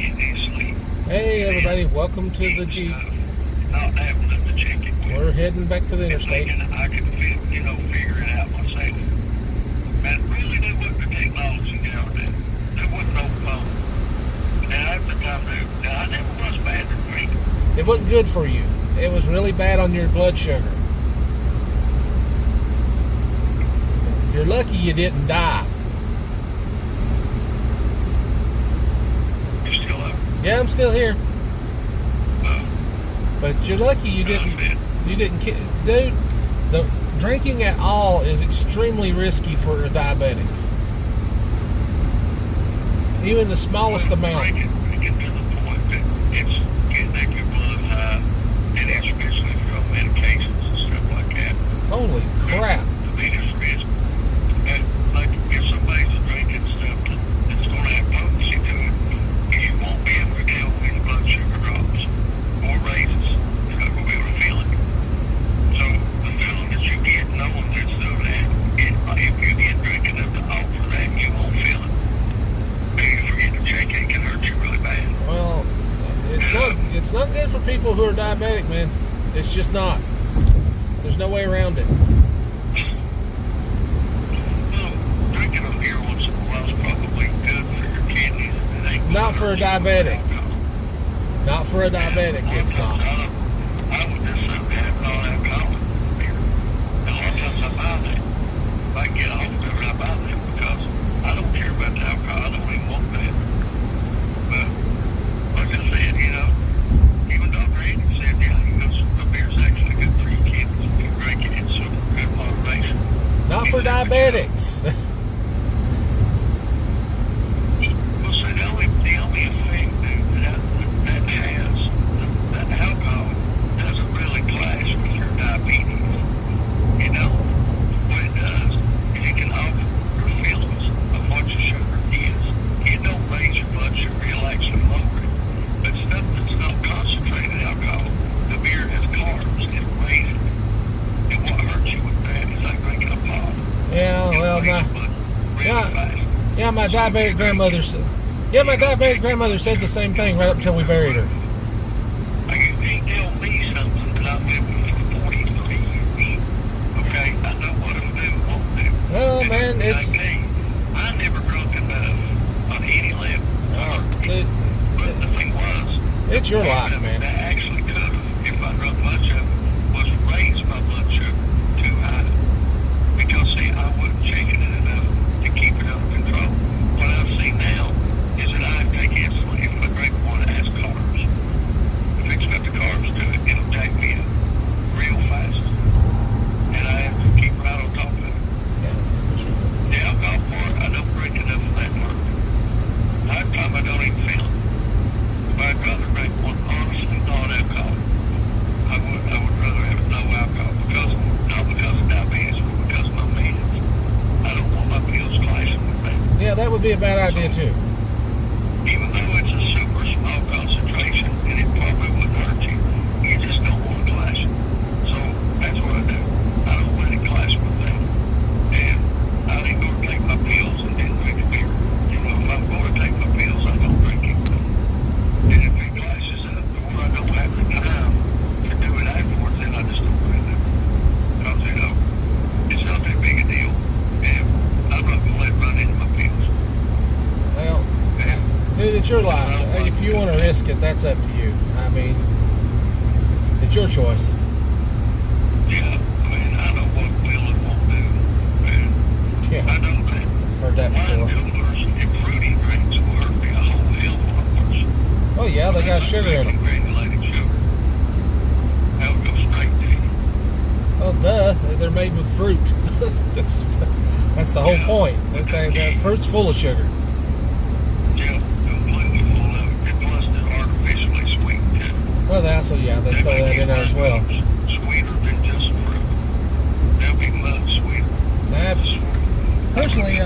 getting any sleep. Hey everybody, welcome to the Jeep. Not having them to check it. We're heading back to the interstate. I could figure it out myself. And really, there wasn't the technology now then. There wasn't no phone. Now, at the time, I never was bad at drinking. It wasn't good for you. It was really bad on your blood sugar. You're lucky you didn't die. You still up? Yeah, I'm still here. But you're lucky you didn't. Dude, the drinking at all is extremely risky for a diabetic. Even the smallest amount. It gets to the point that it's getting your blood high, and especially if you're on medications and stuff like that. Holy crap. I mean, it's risk. And like, if somebody's drinking stuff that's going to have potency to it, you won't be able to tell when your blood sugar drops or raises. You're not going to be able to feel it. So, the feeling that you get knowing there's no that, if you get drinking enough to alter that, you won't feel it. Maybe you forget to check it can hurt you really bad. Well, it's not good for people who are diabetic, man. It's just not. There's no way around it. Drinking them here once in a while is probably good for your kidneys. Not for a diabetic. Not for a diabetic, it's not. I would just have non-alcoholic beer. And a lot of times I buy that. If I can get a hold of it, I buy that because I don't care about the alcohol. I don't even want that. But, like I said, even Dr. Andy said, a beer's actually good for your kidneys if you drink it in some good moderation. Not for diabetics. Well, so the only effect that has, that alcohol doesn't really clash with your diabetes. What it does is it can alter your feelings of what your sugar is. It don't raise your blood sugar, it'll actually lower it. But stuff that's not concentrated alcohol, the beer has carbs, it raises it. And what hurts you with that is like drinking a pot. Yeah, well, my diabetic grandmother said. Yeah, my diabetic grandmother said the same thing right up until we buried her. You can't tell me something that I've lived with for 43 years. Okay, I know what I'm doing, won't do. Well, and man, it's. I never drunk enough on any level. But the thing was, it's your life, man. That actually could have, if I drunk much of it, was raise my blood sugar too high. Because, see, I wasn't checking it enough to keep it under control. What I've seen now is that I take insulin. If I drink one that has carbs, if it's got the carbs to it, it'll take me up real fast. And I have to keep right on top of it. The alcohol part, I don't drink enough of that part. Nighttime, I don't even feel it. If I'd rather drink one honestly non-alcoholic, I would rather have no alcohol not because of diabetes, but because of my meds. I don't want my pills clashing with that. Yeah, that would be a bad idea too. Even though it's a super small concentration and it probably wouldn't hurt you, you just don't want to clash it. So that's what I do. I don't let it clash with that. And I ain't going to take my pills and then drink a beer. If I'm going to take my pills, I'm going to drink it. And if it clashes up, or I don't have the time to do it afterwards, then I just don't do it. Because, it's not that big a deal. And I'm not going to let it run into my pills. Well, dude, it's your life. If you want to risk it, that's up to you. I mean, it's your choice. Yeah, I know what will and won't do. And Yeah. I know that. Heard that before. Wine coolers and fruity drinks will hurt me a whole hell of a lot worse. Oh yeah, they got sugar in them. Granulated sugar. That'll go straight to you. Oh duh, they're made with fruit. that's the whole point. Okay, that fruit's full of sugar. Yeah, completely full of it. And plus they're artificially sweet too. Well, they throw that in there as well. Sweeter than just fruit. They'll be much sweeter. Personally,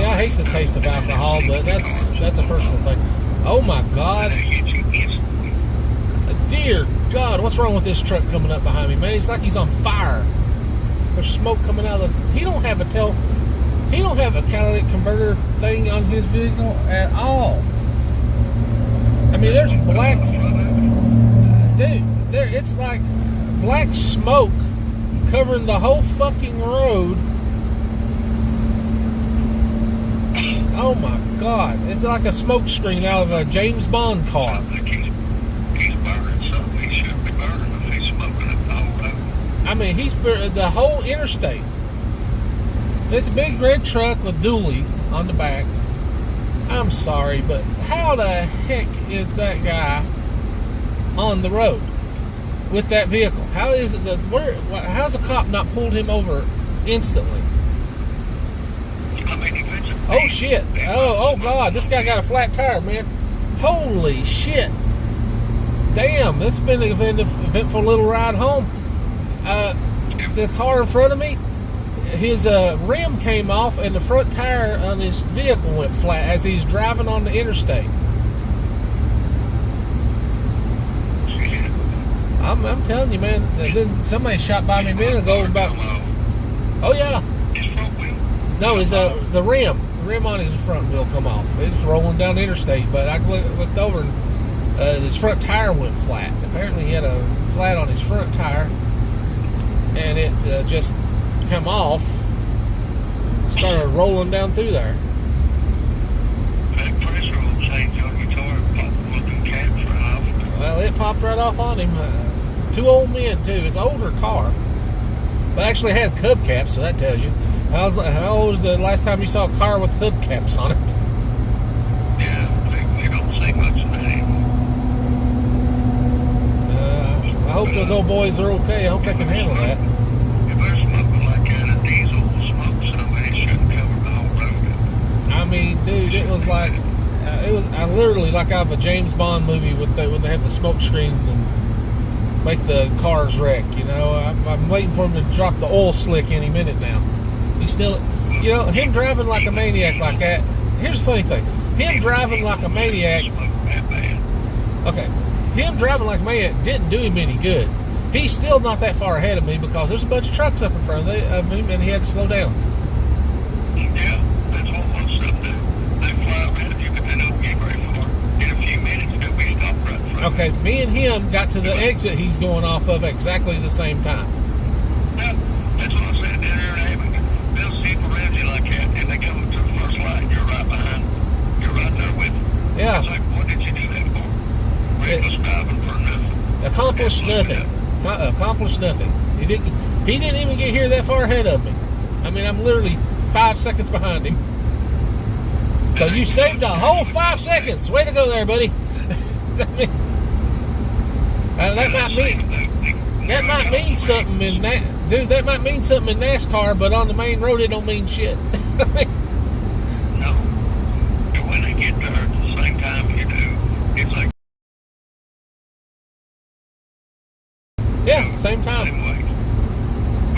I hate the taste of alcohol, but that's a personal thing. Oh my God! Dear God, what's wrong with this truck coming up behind me, man? It's like he's on fire. There's smoke coming out of the... He don't have a catalytic converter thing on his vehicle at all. I mean, there's black, dude. It's like black smoke covering the whole fucking road. Oh my God! It's like a smoke screen out of a James Bond car. I think he's burning something he shouldn't be burning if he's smoking up the whole road. I mean, he's the whole interstate. It's a big red truck with dually on the back. I'm sorry, but how the heck is that guy on the road with that vehicle? How is it how's a cop not pulled him over instantly? I mean, Oh shit! Oh God! This guy got a flat tire, man. Holy shit! Damn, this has been an eventful little ride home. The car in front of me, his rim came off and the front tire on his vehicle went flat as he's driving on the interstate. I'm telling you, man. Then somebody shot by me a minute ago about. Oh yeah. No, it's the rim. The rim on his front wheel come off. It was rolling down the interstate, but I looked over and his front tire went flat. Apparently, he had a flat on his front tire, and it just come off. Started rolling down through there. That pressure will change on your tire. Pop the caps right off. Well, it popped right off on him. Two old men too. It's an older car, but actually had hubcaps, so that tells you. How old was the last time you saw a car with hubcaps on it? Yeah, we don't see much of that anymore. I hope those old boys are okay. I hope they can handle that. If they're smoking like that, a diesel will smoke some, and it shouldn't cover the whole road. I mean, dude, it was like I literally like out of a James Bond movie when they have the smoke screen and make the cars wreck. You know, I'm waiting for him to drop the oil slick any minute now. He's still, you know, him driving like a maniac like that. Here's the funny thing: him driving like a maniac. Okay, him driving like a maniac didn't do him any good. He's still not that far ahead of me because there's a bunch of trucks up in front of him, and he had to slow down. Yeah, that's what most of them do. They fly around if you but they don't get very far. In a few minutes, they'll be stopped right in front. Okay, me and him got to the exit he's going off of at exactly the same time. Yeah, that's what I said. They'll zip around you like that, and they come to the first light. You're right behind. You're right there with them. Yeah. It's like, what did you do that for? Reckless driving for nothing. Accomplished nothing. Accomplished nothing. He didn't even get here that far ahead of me. I mean, I'm literally 5 seconds behind him. So you saved a whole 5 seconds. Way to go there, buddy. That might mean something in that. Dude, that might mean something in NASCAR, but on the main road it don't mean shit. No. And when they get there at the same time you do, it's like... Yeah, same time. Same way.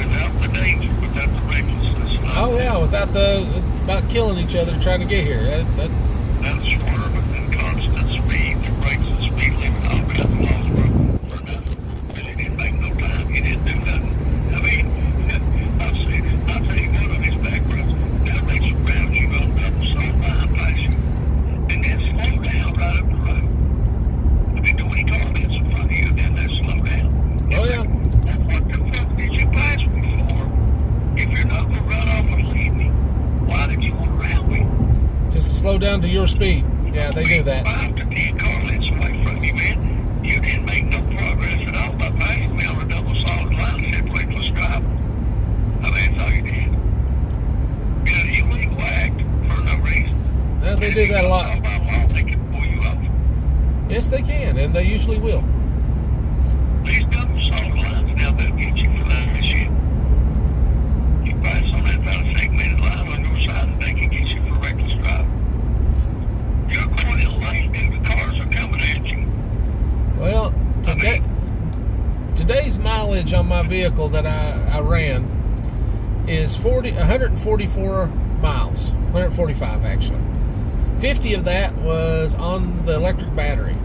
Without the danger, without the recklessness. Oh yeah, without about killing each other trying to get here. That's swerving and constant speed, the brakes and speed limit, all got the laws broken for nothing. Because you didn't make no time, you didn't do nothing. I mean, I'll tell you what, on these back roads, they'll race around you on double side behind past you, and then slow down right up the road. I mean, 20 car lengths in front of you, and then they slow down. Oh yeah. What the fuck did you pass me for? If you're not going to run off and leave me, why did you want to round me? Just to slow down to your speed. Yeah, they do that. 5 to 10 car lengths away from you, man. You didn't make no progress at all by passing me on a double solid line that said reckless driving. I mean, that's all you did. You know, illegal act for no reason. Yeah, they do that a lot. By law, they can pull you off. Yes, they can, and they usually will. These double solid lines now, they'll get you for that shit. You pass on that about a segmented line on your side, and they can get you for reckless driving. You're going in lane, and the cars are coming at you. Well, today's mileage on my vehicle that I ran is 144 miles, 145 actually. 50 of that was on the electric battery.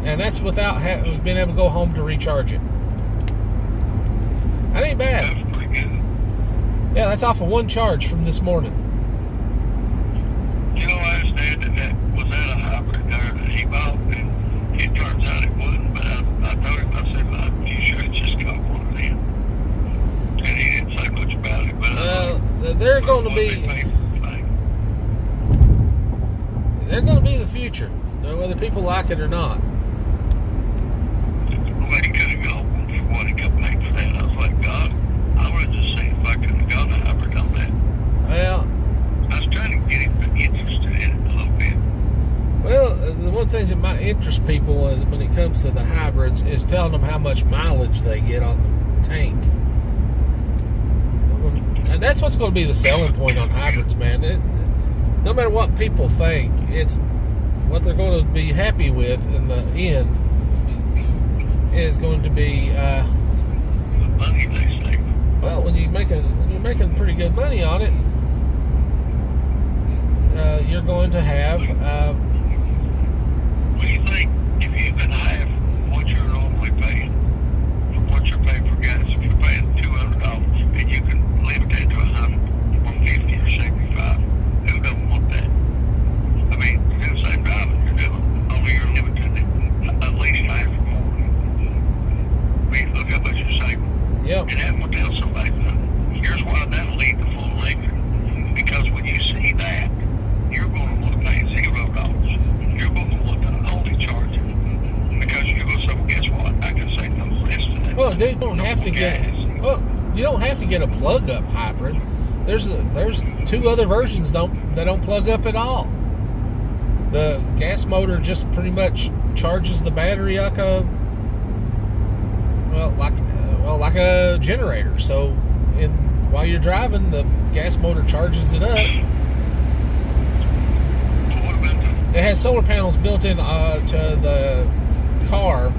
And that's without being able to go home to recharge it. That ain't bad. That's pretty good. Yeah, that's off of one charge from this morning. You know, I understand that was at a hybrid there that he bought, and it turns out it wouldn't. But I told him, I said, "Are you sure it's just got one of them?" And he didn't say much about it. But they're going to be the future, whether people like it or not. Well, he could have gone for what he got paid for that. I was like, God, I would have just seen if I could have gone to hybrid on that. Well, I was trying to get him interested in it a little bit. Well, the one thing that might interest people is when it comes to the hybrids is telling them how much mileage they get on the tank. And that's what's going to be the selling point on hybrids, man. No matter what people think, it's what they're going to be happy with in the end is going to be The money they save. well, when you're making pretty good money on it, you're going to have What do you think if you can have what you're normally paying for what you're paying for gas? If you're paying $200 and you can limit that to $100, $150 or $75, who don't want that? I mean, you're doing the same driving you're doing, only you're limited at least half or more. I mean, look how much you're saving. yep. And that will tell somebody, here's why that'll lead to full electric. Because when you see that, you're going to want to pay $0. You're going to want to only charge it. Because you're going to say, well, guess what? I can save no less than that. Well, dude, you don't have to gas. you don't have to get a plug-up hybrid. There's two other versions that don't plug up at all. The gas motor just pretty much charges the battery like a generator. So, while you're driving, the gas motor charges it up. What about It has solar panels built in to the car.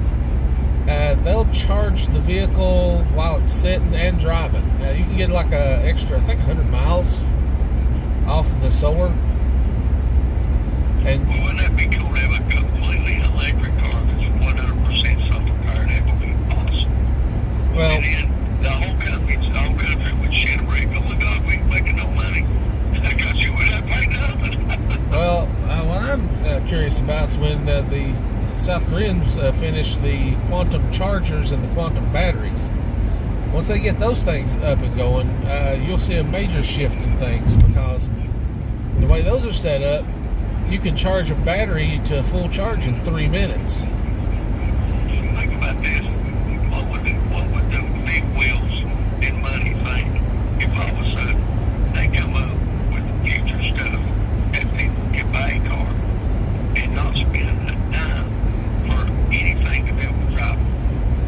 They'll charge the vehicle while it's sitting and driving. You can get like a extra, I think, 100 miles off of the solar. And well, wouldn't that be cool to have a completely electric car that's 100% solar powered? That would be awesome. well, And then the whole country would shit a brick. Oh my God, we ain't making no money. Because you would have paid nothing. well, what I'm curious about is when the South Koreans finish the quantum chargers and the quantum batteries. Once they get those things up and going, you'll see a major shift in things, because the way those are set up, you can charge a battery to a full charge in 3 minutes. Think about this. What would the big wheels and money think if all of a sudden they come up with future stuff that people can buy a car and not spend a dime for anything to do with driving?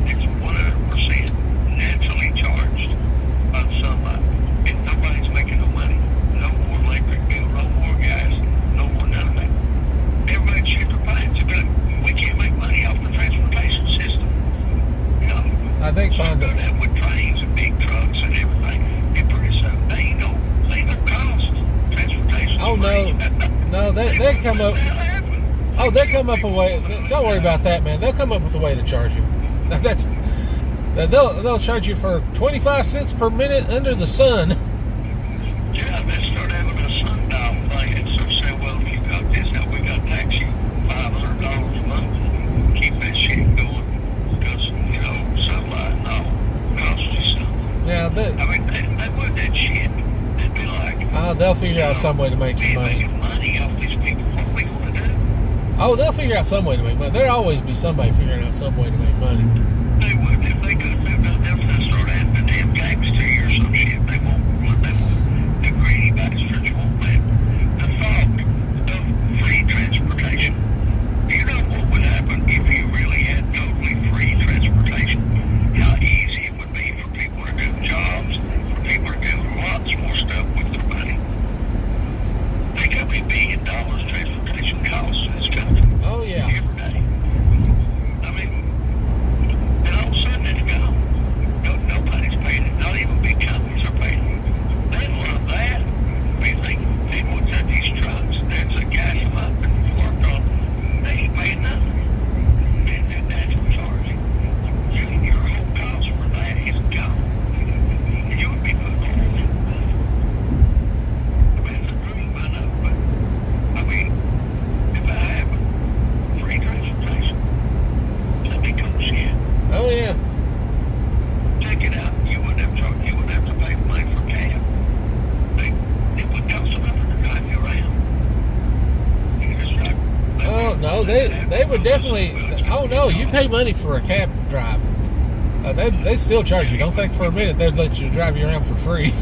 It's 100% naturally charged by the sunlight, and nobody's making no money. No more electric bill, no more gas, no more none of that. Everybody shit their pants. We can't make money off the transportation system. You know, I think so do that with trains and big trucks and everything. And pretty soon they ain't no cost. Transportation. Oh no, they come up. Oh, they come up a way. Don't worry about that, man. They'll come up with a way to charge you. They'll charge you for 25 cents per minute under the sun. Yeah, they start having a sundial thing and so say, well, if you got this, now we got to tax you $500 a month. Keep that shit going. Because, sunlight and all costs you something. Yeah, I mean, they would that shit. They'd be like, they'll figure out some way to make some money. Making money off these people. What are we going to do? Oh, they'll figure out some way to make money. There'll always be somebody figuring out some way to make money. They would if they could. They'll start adding the damn tax to you or some shit. They won't. The greedy bastards won't let the thought of free transportation. Do you know what would happen if you really had totally free transportation? How easy it would be for people to do jobs, for people to do lots more stuff with their money. Think how many $1 billion transportation costs in this country. Oh yeah. Every day. I mean, and all of a sudden it they would definitely. Oh no, you pay money for a cab drive. They still charge you. Don't think for a minute they'd let you drive you around for free.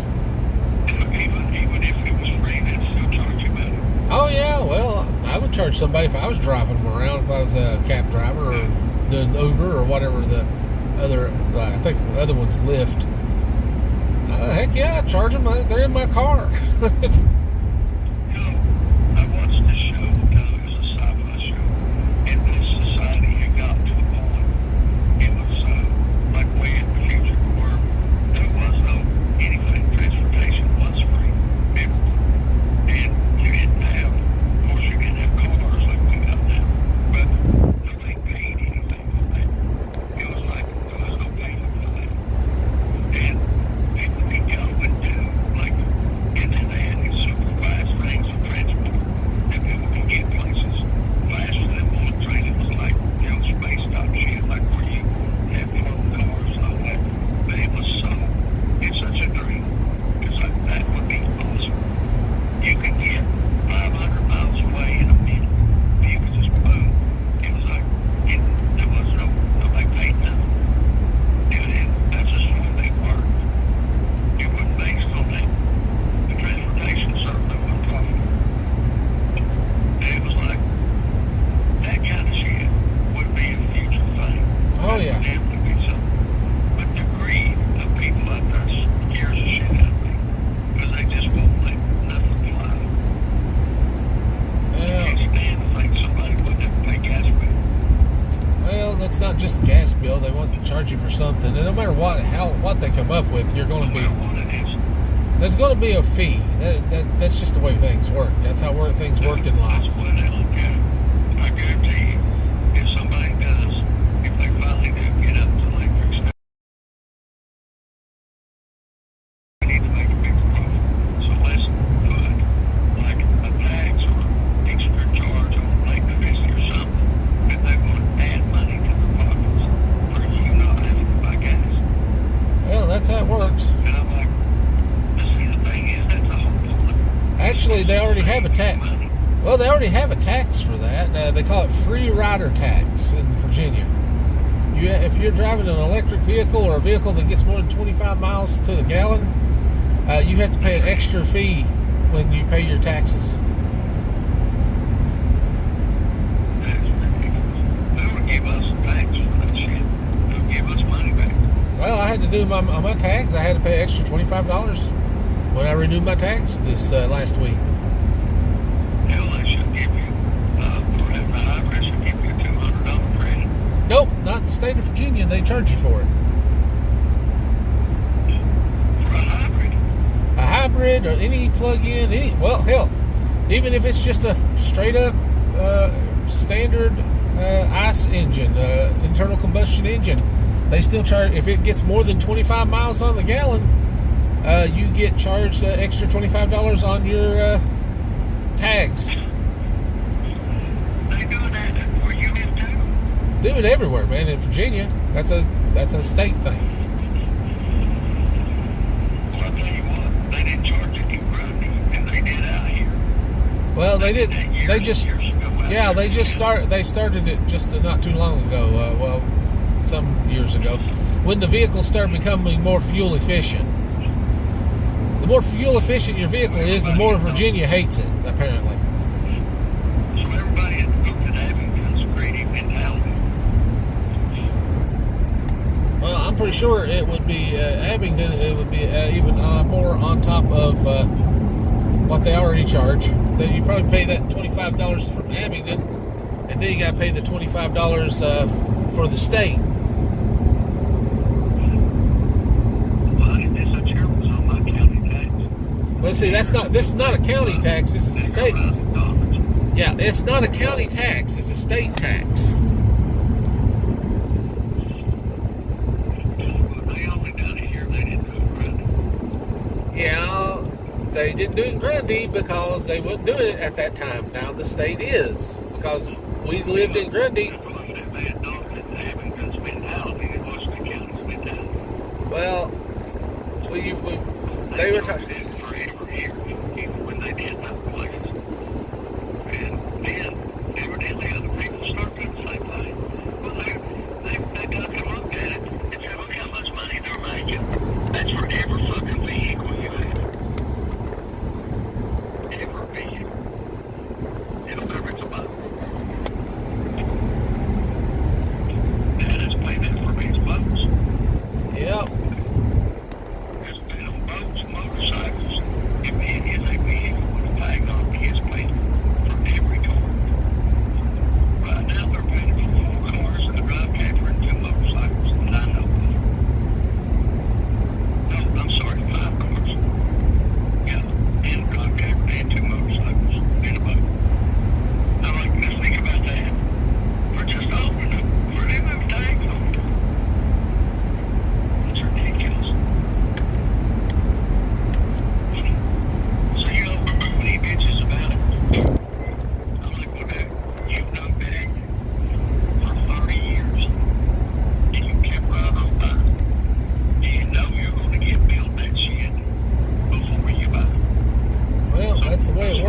Even if it was free, they'd still charge you money. Oh yeah, well I would charge somebody if I was driving them around, if I was a cab driver or doing Uber or whatever the other. I think the other one's Lyft. Heck yeah, I'd charge them. They're in my car. I watched this show, it was a sci-fi show, and this society had got to a point, it was like way in the future where there was no anything, transportation was free everywhere, and you didn't have, of course you didn't have cars like we got now, but nobody paid anything for that. It was like, there was no payment for that, and people could go and do, like, and then they had these super fast things of transport that people could get places faster than bullet train. It was like, space stop shit, like where you have phone cars and all that. But it was it's such a dream. It's like, that would be awesome. You could get 500 miles away in a minute. You could just boom. It was like, there was nobody paid nothing. And that's just the way they worked. It wasn't based on that. The transportation certainly wasn't profitable. And it was like, that kind of shit would be a future thing. Oh That yeah. would definitely be something. But the greed of people out there scares the shit out of me. Because they just won't let nothing fly. I can't stand to think somebody wouldn't have to pay gas bill. Well, that's not just the gas bill. They want to charge you for something, and no matter what they come up with, you're going to No be. matter what it is. There's going to be a fee. That's just the way things work. That's how things work in life. That's the way they look at it. I guarantee you, if somebody does, if they finally do get up to electric stuff, we need to make a bigger profit. So let's put like a tax or extra charge on electricity or something that they want to add money to their pockets for you not having to buy gas. Well, that's how it works. And I'm like, see, the thing is, that's a whole point. Actually, they already have a tax. Money. Well, they already have a tax for that. They call it free rider tax in Virginia. If you're driving an electric vehicle or a vehicle that gets more than 25 miles to the gallon, you have to pay an extra fee when you pay your taxes. That's ridiculous. They would give us a tax for that shit. They would give us money back. Well, I had to do my tax. I had to pay extra $25 when I renewed my tax this last week. Hell, they should give you, for having a hybrid, should give you a $200 credit. Nope, not the state of Virginia. They charge you for it. For a hybrid? A hybrid or any plug-in, well, hell, even if it's just a straight-up standard ICE engine, internal combustion engine, they still charge. If it gets more than 25 miles on the gallon, you get charged extra $25 on your tags. They do that where you live too? Do it everywhere, man. In Virginia, that's a state thing. Well, I'll tell you what, they didn't charge it in Grundy, and they did out here. Well, they did. that years They and just, years ago out yeah, here. they just They started it just not too long ago. Well, some years ago, when the vehicles started becoming more fuel efficient. The more fuel efficient your vehicle is, the more Virginia hates it. Apparently. So everybody had looked at Abington's greedy mentality. Well, I'm pretty sure it would be Abingdon. It would be even more on top of what they already charge. Then you probably pay that $25 from Abingdon, and then you got to pay the $25 for the state. Well, I didn't do such terrible on my county tax. Well, see, this is not a county tax. This is a state. Yeah, it's not a county tax. It's a state tax. They only done it here. They didn't do it right. Yeah, they didn't do it in Grundy because they wasn't doing it at that time. Now the state is, because we lived in Grundy. Well, they were talking. When they did those places. And then, evidently, other people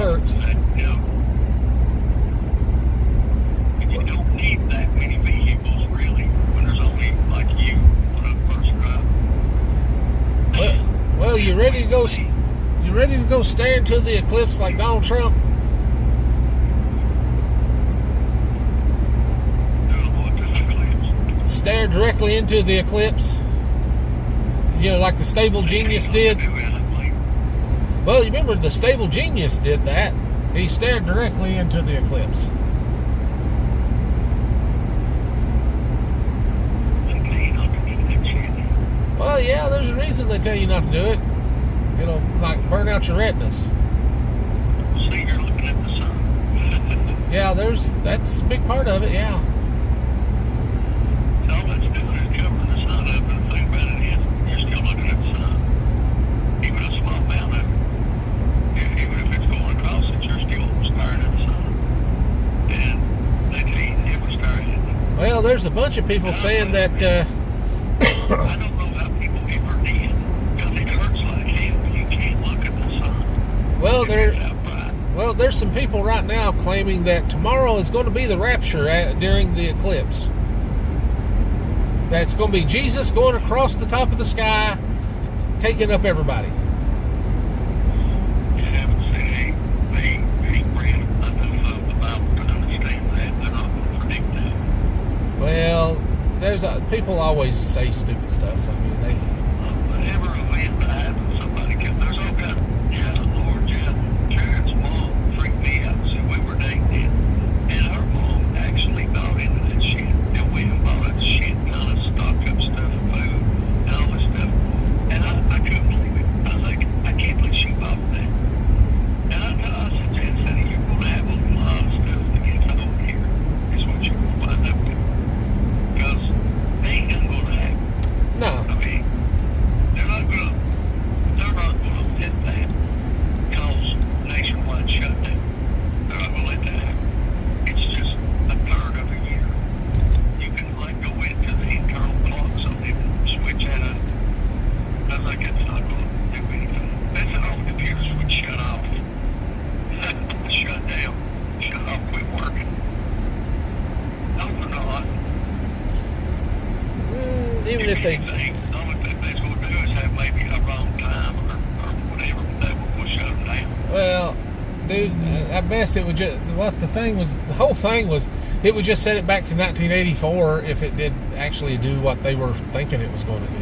works. You know, you don't need that many vehicles really when there's only like you on a first drive. Well, you ready to go? You ready to go stare into the eclipse like Donald Trump? Stare directly into the eclipse. You know, like the Stable Genius did. Well, you remember the Stable Genius did that. He stared directly into the eclipse. Well, yeah, there's a reason they tell you not to do it. It'll like burn out your retinas. So you're looking at the sun. Yeah, that's a big part of it. Yeah. So all it's doing is covering the sun up, and the thing about it is, you're still looking at the sun. Even a small amount of it. Even if it's going across it, you're still staring at the sun. And they tell you never stare at it. Well, there's a bunch of people saying that. I don't know how people ever did, because it hurts like hell. You can't look at the sun. Well, there's some people right now claiming that tomorrow is going to be the rapture during the eclipse. That's going to be Jesus going across the top of the sky, taking up everybody. Yeah, but see, they ain't read enough of the Bible to understand that. They're not going to predict that. Well, people always say stupid stuff. I mean, Whatever event that happens, somebody can. There's all kind of, Lord, Karen's mom freaked me out. See, we were dating, and her mom actually bought into that shit. And we bought that shit, kind of stocked up stuff, food, and all this stuff. And I couldn't believe it. I was like, I can't believe she bought that. And I said, Jen, you're going to have a lot of stuff to get over here. Is what you're going to wind up with. Because they ain't going to happen. no. I mean, they're not going to let that cause nationwide shutdown. They're not going to let that happen. It's just a third of a year. You can go into the internal clocks on it and switch that up. I was like, it's not going to do anything. That's an old computers would shut off. Shut down. Shut off, quit working. No, they're not. Even if they. The only thing they're going to do is have maybe a wrong time or whatever, that will shut them down. Well, dude, at best it would just. The whole thing was, it would just set it back to 1984 if it did actually do what they were thinking it was going to do.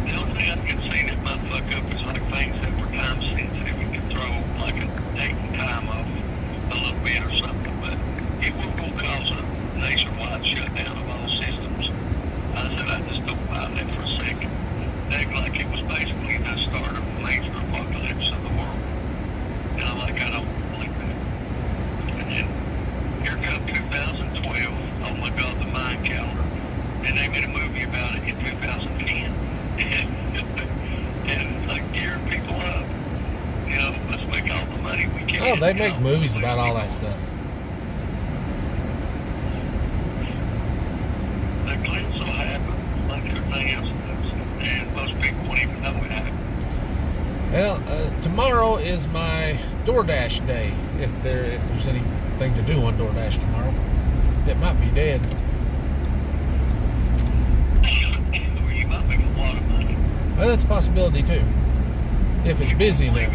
The only thing I can see that might fuck up is like things that were time sensitive and could throw like a date and time off a little bit or something, but it won't go cause a nationwide shutdown of all systems. I said I just don't buy that for a second. They act like it was basically the start of a major apocalypse of the world. And I'm like, I don't believe that. And then here comes 2012. Oh my God, the Mayan calendar. And they made a movie about it in 2010. And it's like gearing people up. Let's make all the money we can. Oh, they make movies about all that stuff. The eclipse will happen like everything else does. And most people won't even know it happened. Well, tomorrow is my DoorDash day. If there's anything to do on DoorDash tomorrow, it might be dead. Or you might make a lot of money. Well, that's a possibility too. If it's busy enough.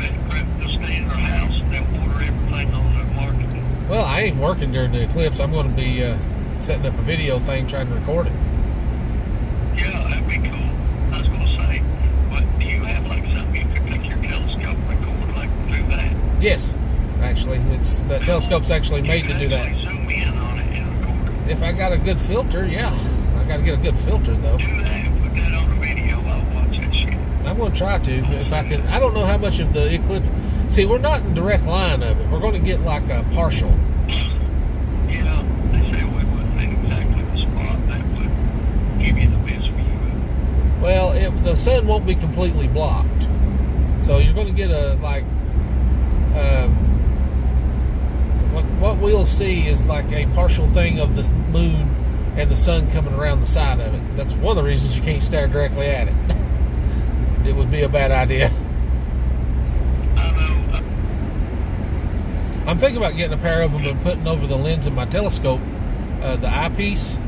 They'll stay in their house and they'll order everything on their market. Well, I ain't working during the eclipse. I'm going to be setting up a video thing, trying to record it. Yeah, that'd be cool. I was going to say, but do you have like something you could take your telescope and record like through that? Yes, actually, the telescope's actually made to do that. Zoom in on it and record it. If I got a good filter, yeah. I got to get a good filter though. Do that. Put that on the video. I'll watch that shit. I'm going to try to if I can. I don't know how much of the eclipse. See, we're not in direct line of it. We're going to get like a partial. Yeah, they say we wouldn't hit exactly the spot that would give you the best view. Well, the sun won't be completely blocked, so you're going to get a like. What we'll see is like a partial thing of the moon and the sun coming around the side of it. That's one of the reasons you can't stare directly at it. It would be a bad idea. I know. I'm thinking about getting a pair of them and putting over the lens of my telescope, the eyepiece,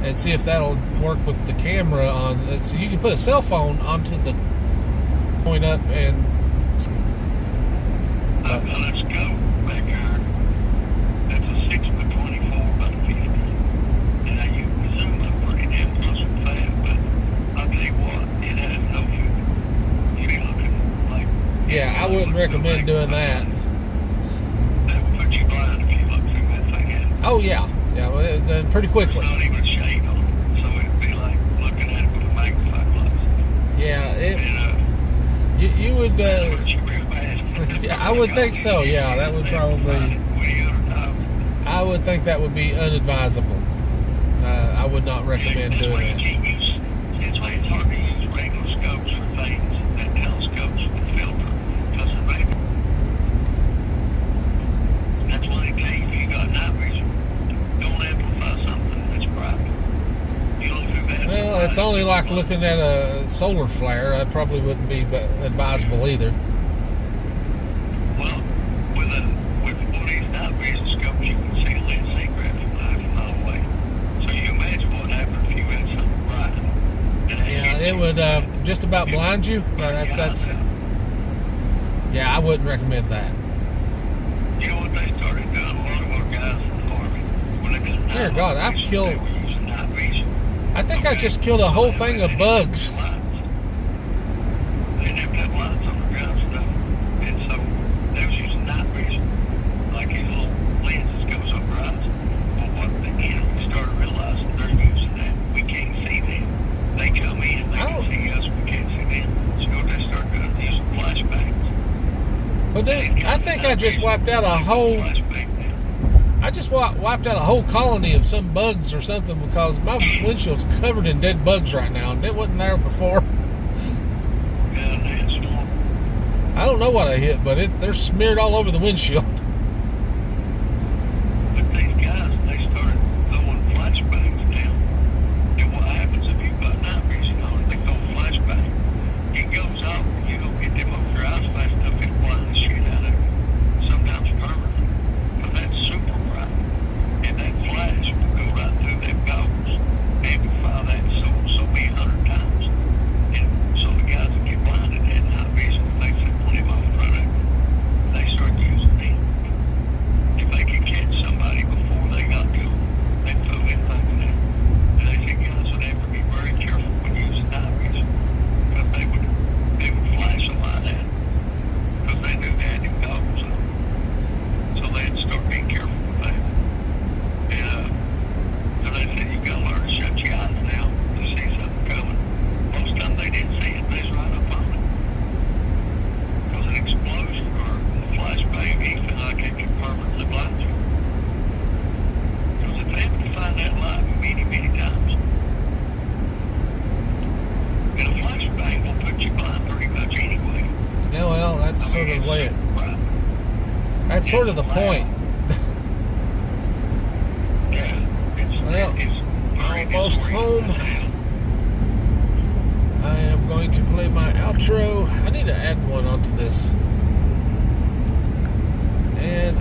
and see if that'll work with the camera on. So you can put a cell phone onto the point up and. Let's go back here. That's a 6x24 by 50. And now you can zoom up pretty damn close and fast, but I'll tell you what, it has no view. You're looking like. Yeah, I wouldn't recommend doing that. That will put you blind if you look through that thing. Oh yeah, then pretty quickly. Not even a shade on it, so it'd be like looking at it with a magnifying glass. Yeah, And you would. that'll hurt you real bad. Yeah, I would think so. Yeah, that would probably. I would think that would be unadvisable. I would not recommend doing that. That's why it's hard to use regular scopes for things that telescopes would filter. Because the regular. That's why they tell you if you got night vision, don't amplify something that's bright. You look through that. Well, it's only like looking at a solar flare. That probably wouldn't be advisable either. Well, with one of these night vision scopes, you can see lead cigarette from half a mile away. So you imagine what happened if you had something bright. Yeah, it would just about blind you. Yeah, I wouldn't recommend that. You know what they started doing? A lot of our guys in the Army, when they did Dear God, I've killed. they were using night vision. I think I just killed a whole thing of bugs. They didn't have to have lights on the ground stuff. And so they was using night vision. Like these little lenses goes over eyes. Well, what the enemy started realizing they're using that. We can't see them. They come in, they can see us, we can't see them. So they start using flashbangs. Well, dude, I think I just wiped out a whole. I just wiped out a whole colony of some bugs or something because my windshield's covered in dead bugs right now, and it wasn't there before. I don't know what I hit, but they're smeared all over the windshield. But these guys, they started throwing flashbangs down. And what happens if you've got night vision on it, they throw a flashbang. It goes off, you don't get them over your eyes fast enough, it blinds the shit out of you. Sometimes permanently. But that's super bright. And that flash will go right through them goggles. Amplify that so many 100 times. And so the guys that get blinded had night vision, they said 20 miles in front of them. They start using them. If they could catch somebody before they got to them, they'd throw them things down. And they said guys would have to be very careful when using night vision. Because they would flash a light at them. Because they knew they had them goggles on. So they had to start being careful with that. And so they said you gotta learn to shut your eyes now to see something coming. Most of the time they didn't see it, they was right up on it. Because an explosion or a flashbang, anything like that can permanently blind you. Because if they have to find that light many, many times, and a flashbang will put you blind pretty much anyway. Yeah, well, that's sort of the way that's sort of the point. Well, almost home. I am going to play my outro. I need to add one onto this. And